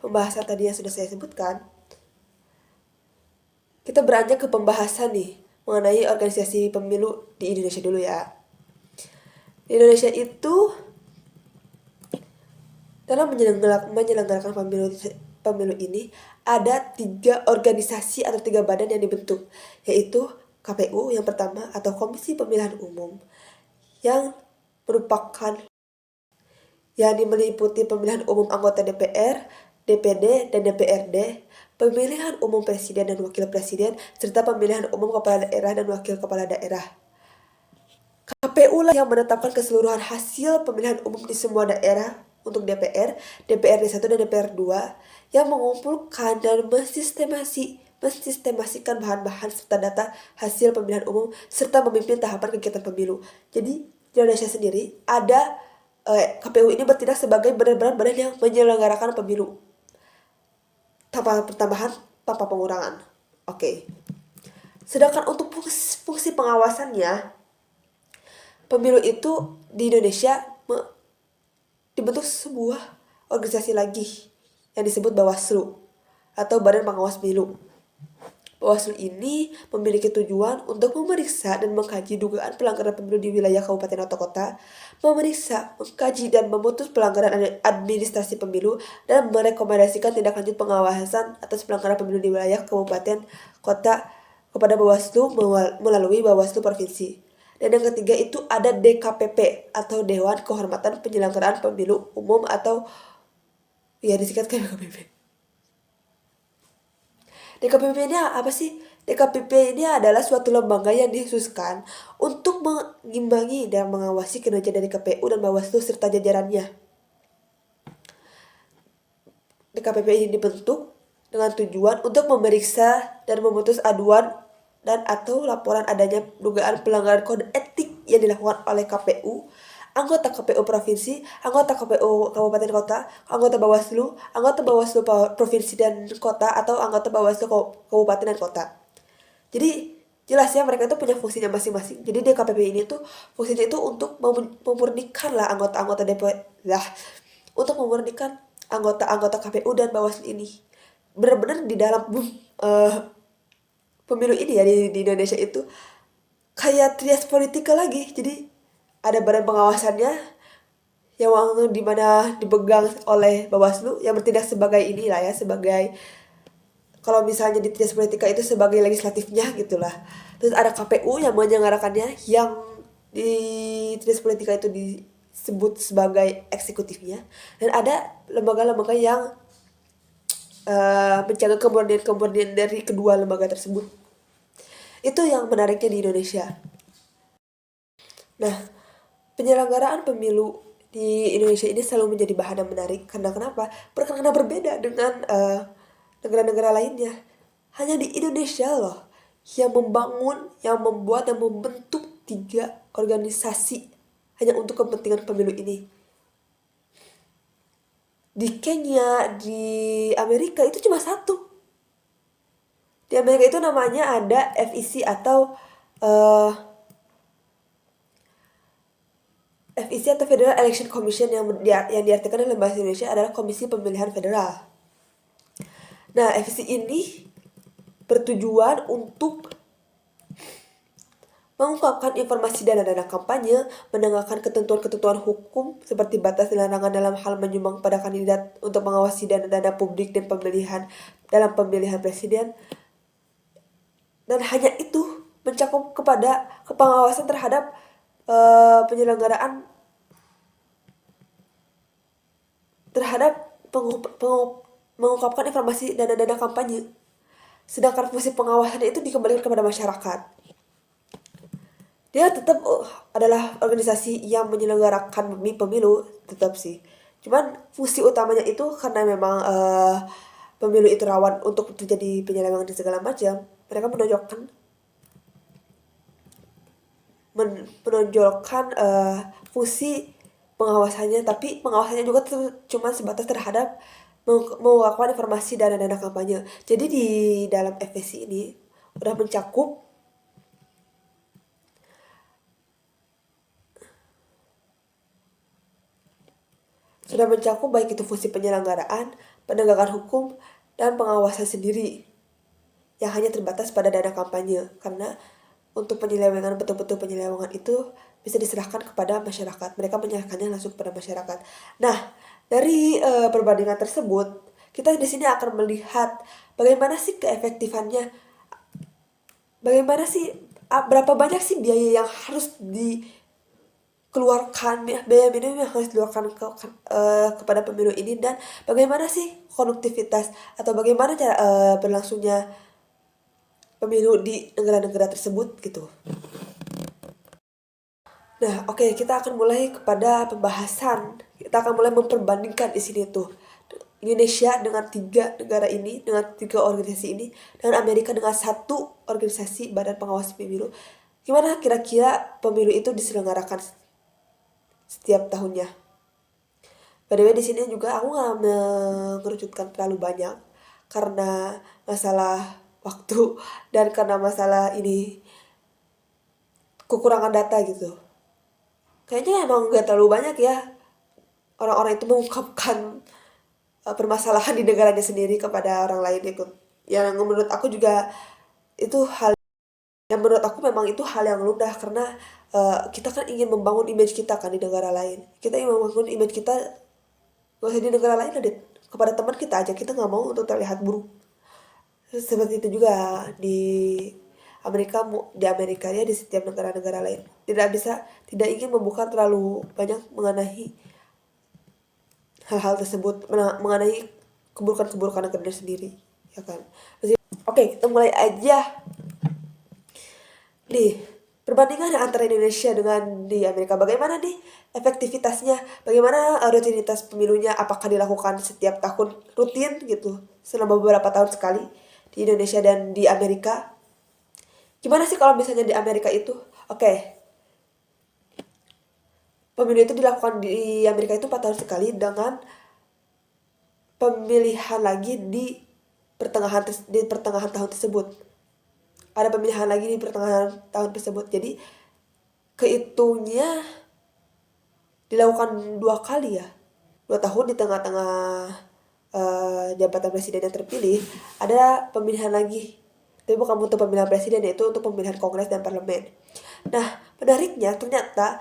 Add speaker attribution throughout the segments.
Speaker 1: pembahasan tadi yang sudah saya sebutkan, kita beranjak ke pembahasan nih mengenai organisasi pemilu di Indonesia dulu ya. Di Indonesia itu dalam menyelenggarakan pemilu ini ada 3 organisasi atau 3 badan yang dibentuk, yaitu KPU yang pertama atau Komisi Pemilihan Umum, yang merupakan yang meliputi pemilihan umum anggota DPR, DPD, dan DPRD, pemilihan umum presiden dan wakil presiden, serta pemilihan umum kepala daerah dan wakil kepala daerah. KPU lah yang menetapkan keseluruhan hasil pemilihan umum di semua daerah untuk DPR, DPRD 1 dan DPR 2, yang mengumpulkan dan mensistemasikan bahan-bahan serta data hasil pemilihan umum serta memimpin tahapan kegiatan pemilu. Jadi di Indonesia sendiri ada KPU ini bertindak sebagai badan-badan yang menyelenggarakan pemilu tanpa pertambahan, tanpa pengurangan. Oke. Sedangkan untuk fungsi pengawasannya, pemilu itu di Indonesia dibentuk sebuah organisasi lagi yang disebut Bawaslu atau Badan Pengawas Pemilu. Bawaslu ini memiliki tujuan untuk memeriksa dan mengkaji dugaan pelanggaran pemilu di wilayah kabupaten atau kota, memeriksa, mengkaji, dan memutus pelanggaran administrasi pemilu, dan merekomendasikan tindak lanjut pengawasan atas pelanggaran pemilu di wilayah kabupaten kota kepada Bawaslu melalui Bawaslu Provinsi. Dan yang ketiga itu ada DKPP atau Dewan Kehormatan Penyelenggaraan Pemilu Umum atau ya disingkatkan DKPP. DKPP ini apa sih? DKPP ini adalah suatu lembaga yang dikhususkan untuk mengimbangi dan mengawasi kinerja dari KPU dan Bawaslu serta jajarannya. DKPP ini dibentuk dengan tujuan untuk memeriksa dan memutus aduan dan atau laporan adanya dugaan pelanggaran kode etik yang dilakukan oleh KPU, anggota KPU provinsi, anggota KPU kabupaten kota, anggota Bawaslu provinsi dan kota, atau anggota Bawaslu kabupaten dan kota. Jadi jelas ya, mereka itu punya fungsinya masing-masing. Jadi DKPP ini tuh fungsinya itu untuk memurnikan lah anggota-anggota DPR lah, untuk memurnikan anggota-anggota KPU dan Bawaslu ini. Benar-benar di dalam pemilu ini ya di Indonesia itu kayak trias politika lagi. Jadi ada badan pengawasannya yang dimana dipegang oleh Bawaslu yang bertindak sebagai inilah ya, sebagai kalau misalnya di trias politika itu sebagai legislatifnya gitulah. Terus ada KPU yang menyelenggarakannya, yang di trias politika itu disebut sebagai eksekutifnya, dan ada lembaga-lembaga yang menjaga kemudian dari kedua lembaga tersebut. Itu yang menariknya di Indonesia. Nah, penyelenggaraan pemilu di Indonesia ini selalu menjadi bahan yang menarik. Karena kenapa? Karena berbeda dengan negara-negara lainnya. Hanya di Indonesia loh yang membangun, yang membuat, yang membentuk 3 organisasi hanya untuk kepentingan pemilu ini. Di Kenya, di Amerika itu cuma 1. Di Amerika itu namanya ada FEC atau Federal Election Commission, yang diartikan dalam bahasa Indonesia adalah Komisi Pemilihan Federal. Nah, FEC ini bertujuan untuk mengungkapkan informasi dana-dana kampanye, menegakkan ketentuan-ketentuan hukum seperti batas dan larangan dalam hal menyumbang pada kandidat, untuk mengawasi dana-dana publik dan dalam pemilihan presiden. Dan hanya itu mencakup kepada pengawasan terhadap penyelenggaraan terhadap mengungkapkan informasi dana-dana kampanye. Sedangkan fungsi pengawasan itu dikembalikan kepada masyarakat. Dia tetap adalah organisasi yang menyelenggarakan pemilu, tetap sih. Cuman fungsi utamanya itu karena memang pemilu itu rawan untuk terjadi penyelewengan dan segala macam, mereka menonjolkan fungsi pengawasannya, tapi pengawasannya juga cuma sebatas terhadap mengungkapkan informasi dana-dana kampanye. Jadi di dalam FEC ini udah mencakup sudah mencakup baik itu fungsi penyelenggaraan, penegakan hukum, dan pengawasan sendiri yang hanya terbatas pada dana kampanye, karena untuk penyelewengan, betul-betul penyelewengan itu bisa diserahkan kepada masyarakat. Mereka menyerahkannya langsung kepada masyarakat. Nah, dari perbandingan tersebut, kita di sini akan melihat bagaimana sih keefektifannya, bagaimana sih berapa banyak sih biaya yang harus dikeluarkan, biaya minimum yang harus dikeluarkan kepada pemilu ini, dan bagaimana sih konduktivitas atau bagaimana cara berlangsungnya pemilu di negara-negara tersebut gitu. Nah, oke, kita akan mulai kepada pembahasan. Kita akan mulai memperbandingkan di sini tuh. Indonesia dengan 3 negara ini, dengan 3 organisasi ini, dan Amerika dengan 1 organisasi badan pengawas pemilu. Gimana kira-kira pemilu itu diselenggarakan setiap tahunnya? By the way, di sini juga aku nggak mengerucutkan terlalu banyak karena masalah waktu dan karena masalah ini kekurangan data gitu. Kayaknya emang gak terlalu banyak ya orang-orang itu mengungkapkan permasalahan di negaranya sendiri kepada orang lain ikut. Yang menurut aku juga itu hal yang menurut aku memang itu hal yang lumrah, karena kita kan ingin membangun image kita kan di negara lain. Kita ingin membangun image kita gak usah di negara lain lah, kepada teman kita aja kita nggak mau untuk terlihat buruk. Seperti itu juga di Amerika ya, di setiap negara-negara lain. Tidak ingin membuka terlalu banyak mengenai hal-hal tersebut, mengenai keburukan-keburukan negara sendiri, ya kan. Oke, kita mulai aja nih perbandingan antara Indonesia dengan di Amerika. Bagaimana nih efektivitasnya, bagaimana rutinitas pemilunya, apakah dilakukan setiap tahun rutin gitu selama beberapa tahun sekali di Indonesia dan di Amerika. Gimana sih kalau misalnya di Amerika itu? Oke, pemilu itu dilakukan di Amerika itu 4 tahun sekali dengan pemilihan lagi di pertengahan tahun tersebut. Ada pemilihan lagi di pertengahan tahun tersebut. Jadi kehitungnya dilakukan 2 kali ya. 2 tahun di tengah-tengah jabatan presiden yang terpilih, ada pemilihan lagi. Tapi bukan untuk pemilihan presiden, yaitu untuk pemilihan kongres dan parlemen. Nah, menariknya ternyata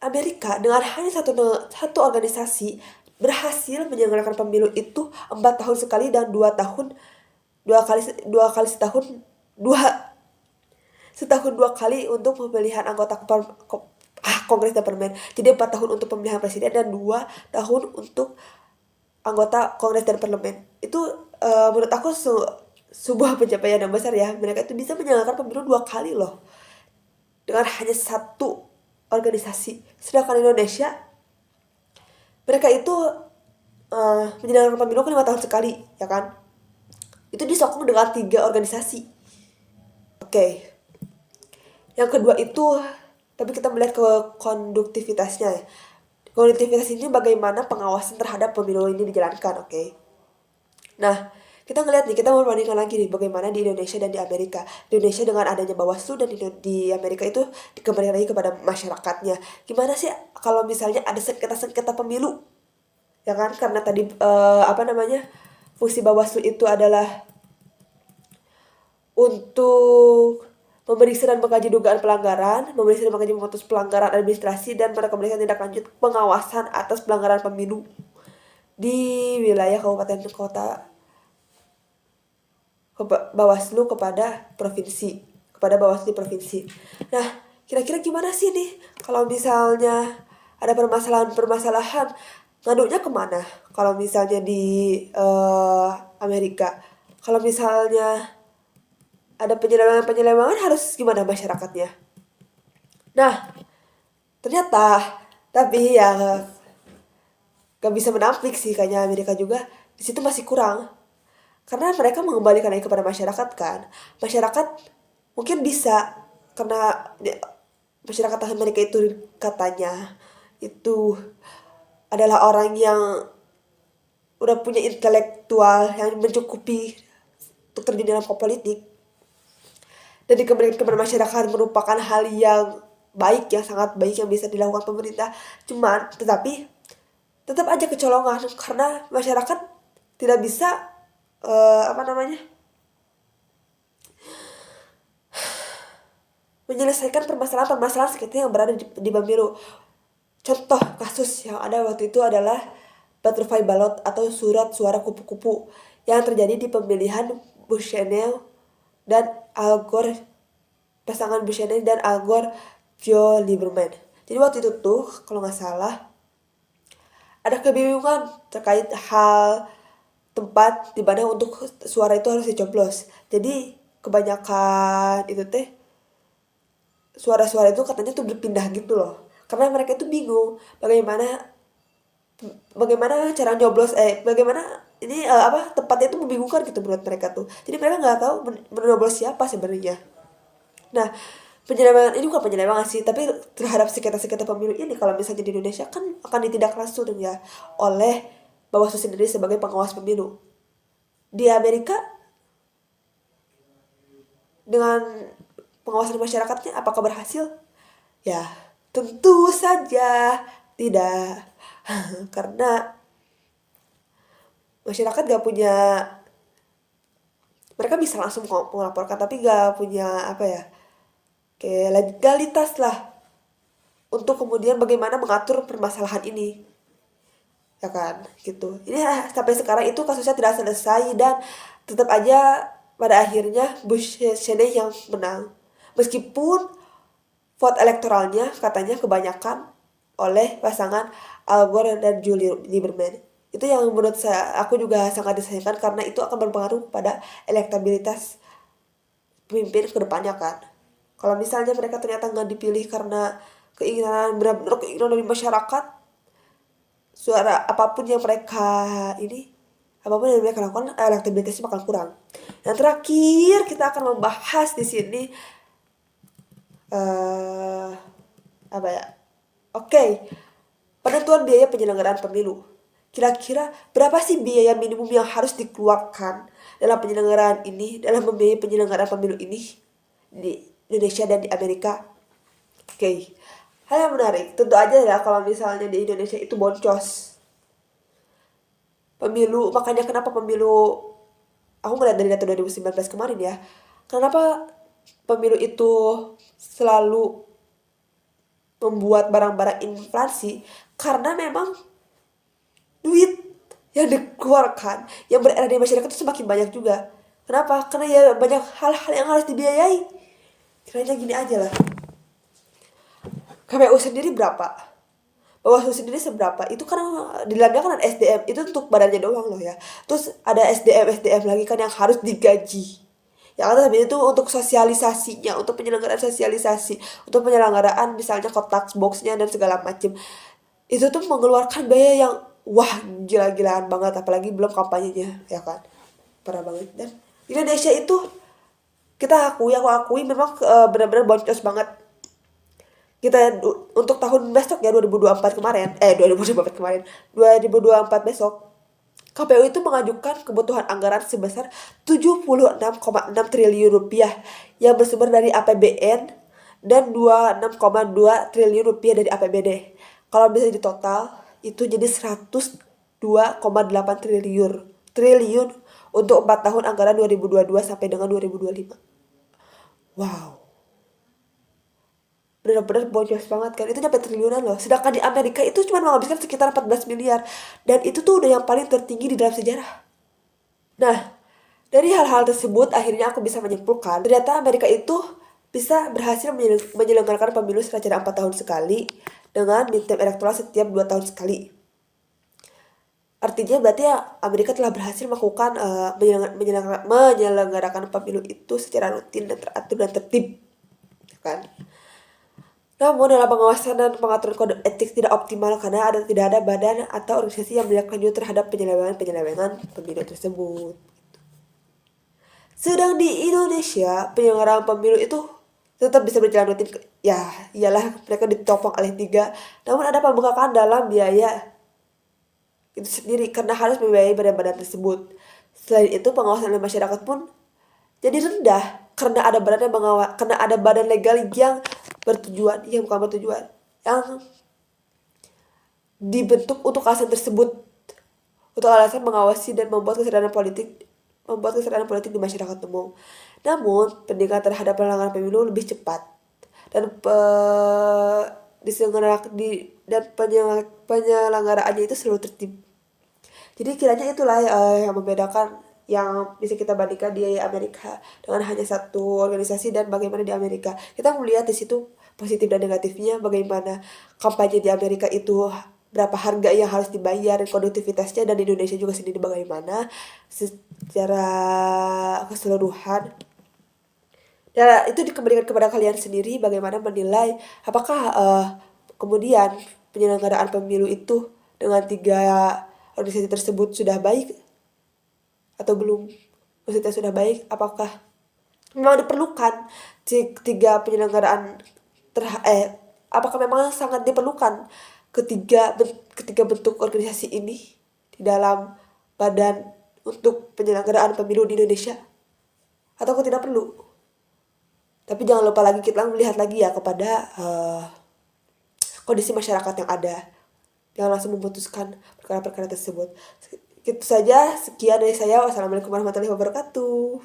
Speaker 1: Amerika dengan hanya satu organisasi berhasil menyelenggarakan pemilu itu 4 tahun sekali dan 2 kali setahun 2 kali untuk pemilihan anggota kongres dan parlemen. Jadi 4 tahun untuk pemilihan presiden dan 2 tahun untuk anggota kongres dan parlemen. Itu menurut aku sebuah pencapaian yang besar ya. Mereka itu bisa menyelenggarakan pemilu 2 kali loh dengan hanya satu organisasi. Sedangkan Indonesia, mereka itu menyelenggarakan pemilu kan 5 tahun sekali, ya kan? Itu disokong dengan 3 organisasi. Oke. Yang kedua itu, tapi kita melihat ke konduktivitasnya ya. Konduktivitas ini bagaimana pengawasan terhadap pemilu ini dijalankan, oke? Nah, kita ngeliat nih, kita membandingkan lagi nih bagaimana di Indonesia dan di Amerika. Di Indonesia dengan adanya Bawaslu, dan di Amerika itu dikembalikan lagi kepada masyarakatnya. Gimana sih kalau misalnya ada sengketa pemilu, ya kan? Karena tadi fungsi Bawaslu itu adalah untuk memeriksa dan mengkaji dugaan pelanggaran, memeriksa dan mengkaji memutus pelanggaran administrasi, dan merekomendasikan tindak lanjut pengawasan atas pelanggaran pemilu di wilayah kabupaten kota. Bawaslu kepada Bawaslu provinsi. Nah, kira-kira gimana sih nih kalau misalnya ada permasalahan ngaduknya kemana? Kalau misalnya di Amerika, kalau misalnya ada penyelewengan harus gimana masyarakatnya? Nah, ternyata tapi ya gak bisa menampik sih, kayaknya Amerika juga di situ masih kurang. Karena mereka mengembalikan lagi kepada masyarakat kan. Masyarakat mungkin bisa, karena masyarakat Amerika itu katanya itu adalah orang yang udah punya intelektual yang mencukupi untuk terjun dalam politik. Dan dikembalikan kepada masyarakat merupakan hal yang baik, yang sangat baik, yang bisa dilakukan pemerintah. Tetapi tetap aja kecolongan karena masyarakat tidak bisa menyelesaikan permasalahan-permasalahan sekitar yang berada di pemilu. Contoh kasus yang ada waktu itu adalah butterfly ballot atau surat suara kupu-kupu yang terjadi di pemilihan Buchanan dan Al Gore, pasangan Buchanan dan Al Gore Joe Lieberman. Jadi waktu itu tuh kalau nggak salah ada kebingungan terkait hal tempat di mana untuk suara itu harus dicoblos. Jadi kebanyakan itu teh suara-suara itu katanya tuh berpindah gitu loh. Karena mereka itu bingung bagaimana cara nyoblos bagaimana ini tempatnya itu membingungkan gitu menurut mereka tuh. Jadi mereka nggak tahu menyoblos siapa sebenarnya. Nah, penyelewengan ini bukan penyelewengan sih, tapi terhadap sengketa-sengketa pemilu ini kalau misalnya di Indonesia kan akan ditindak langsung ya oleh Bawaslu sendiri sebagai pengawas pemilu. Di Amerika dengan pengawasan masyarakatnya apakah berhasil? Ya, tentu saja tidak. Karena masyarakat gak punya, mereka bisa langsung melaporkan tapi gak punya kayak legalitas lah untuk kemudian bagaimana mengatur permasalahan ini, ya kan gitu. Ini sampai sekarang itu kasusnya tidak selesai dan tetap aja pada akhirnya Bush Cheney yang menang, meskipun vote elektoralnya katanya kebanyakan oleh pasangan Al Gore dan Julie Lieberman. Itu yang menurut aku juga sangat disayangkan karena itu akan berpengaruh pada elektabilitas pemimpin kedepannya kan. Kalau misalnya mereka ternyata nggak dipilih karena benar-benar keinginan dari masyarakat, suara apapun yang mereka lakukan, elektabilitasnya bakal kurang. Yang terakhir kita akan membahas di sini penentuan biaya penyelenggaraan pemilu. Kira-kira berapa sih biaya minimum yang harus dikeluarkan dalam membiayai penyelenggaraan pemilu ini di Indonesia dan di Amerika? Hal yang menarik tentu aja ya kalau misalnya di Indonesia itu boncos pemilu. Makanya kenapa pemilu, aku melihat dari data 2019 kemarin ya, kenapa pemilu itu selalu membuat barang-barang inflasi, karena memang duit yang dikeluarkan, yang beredar di masyarakat itu semakin banyak juga. Kenapa? Karena ya banyak hal-hal yang harus dibiayai. Kiranya gini aja lah, KPU sendiri berapa, Bawaslu sendiri seberapa, itu karena di dalamnya kan ada SDM, itu untuk badannya doang loh ya. Terus ada SDM lagi kan yang harus digaji. Yang ada itu untuk sosialisasinya, untuk penyelenggaraan sosialisasi, untuk penyelenggaraan misalnya kotak boxnya dan segala macam. Itu tuh mengeluarkan biaya yang wah gila-gilaan banget, apalagi belum kampanyenya ya kan. Parah banget. Dan Indonesia itu aku akui memang benar-benar boncos banget. Kita untuk tahun besok ya 2024 besok KPU itu mengajukan kebutuhan anggaran sebesar 76,6 triliun rupiah yang bersumber dari APBN dan 26,2 triliun rupiah dari APBD. Kalau bisa di total itu jadi 102,8 triliun untuk 4 tahun anggaran 2022 sampai dengan 2025. Wow. Benar-benar boncos banget kan, itu nyampe triliunan loh. Sedangkan di Amerika itu cuma menghabiskan sekitar 14 miliar dan itu tuh udah yang paling tertinggi di dalam sejarah. Nah, dari hal-hal tersebut akhirnya aku bisa menyimpulkan ternyata Amerika itu bisa berhasil menyelenggarakan pemilu secara 4 tahun sekali dengan midterm elektoral setiap 2 tahun sekali. Artinya berarti ya Amerika telah berhasil melakukan menyelenggarakan pemilu itu secara rutin dan teratur dan tertib, kan? Namun dalam pengawasan dan pengaturan kode etik tidak optimal karena tidak ada badan atau organisasi yang berlanjut terhadap penyelewengan pemilu tersebut. Sedang di Indonesia, penyelenggaraan pemilu itu tetap bisa berjalan rutin. Ya, iyalah mereka ditopang oleh 3. Namun ada pembengkakan dalam biaya itu sendiri karena harus membiayai badan-badan tersebut. Selain itu, pengawasan oleh masyarakat pun jadi rendah karena ada badan legal yang dibentuk untuk alasan tersebut, untuk alasan mengawasi dan membuat kesadaran politik di masyarakat umum. Namun, pendidikan terhadap pelanggaran pemilu lebih cepat dan penyelenggaraannya itu selalu tertib. Jadi kiranya itulah yang membedakan, yang bisa kita bandingkan di Amerika dengan hanya satu organisasi, dan bagaimana di Amerika kita melihat di situ positif dan negatifnya, bagaimana kampanye di Amerika itu, berapa harga yang harus dibayar, konduktivitasnya, dan di Indonesia juga sendiri bagaimana secara keseluruhan. Ya, itu dikembalikan kepada kalian sendiri bagaimana menilai apakah kemudian penyelenggaraan pemilu itu dengan 3 organisasi tersebut sudah baik atau belum. Maksudnya sudah baik, apakah memang diperlukan 3 penyelenggaraan apakah memang sangat diperlukan ketiga bentuk organisasi ini di dalam badan untuk penyelenggaraan pemilu di Indonesia, atau tidak perlu. Tapi jangan lupa lagi, kita melihat lagi ya kepada kondisi masyarakat yang ada. Jangan langsung memutuskan perkara-perkara tersebut. Itu saja, sekian dari saya. Wassalamualaikum warahmatullahi wabarakatuh.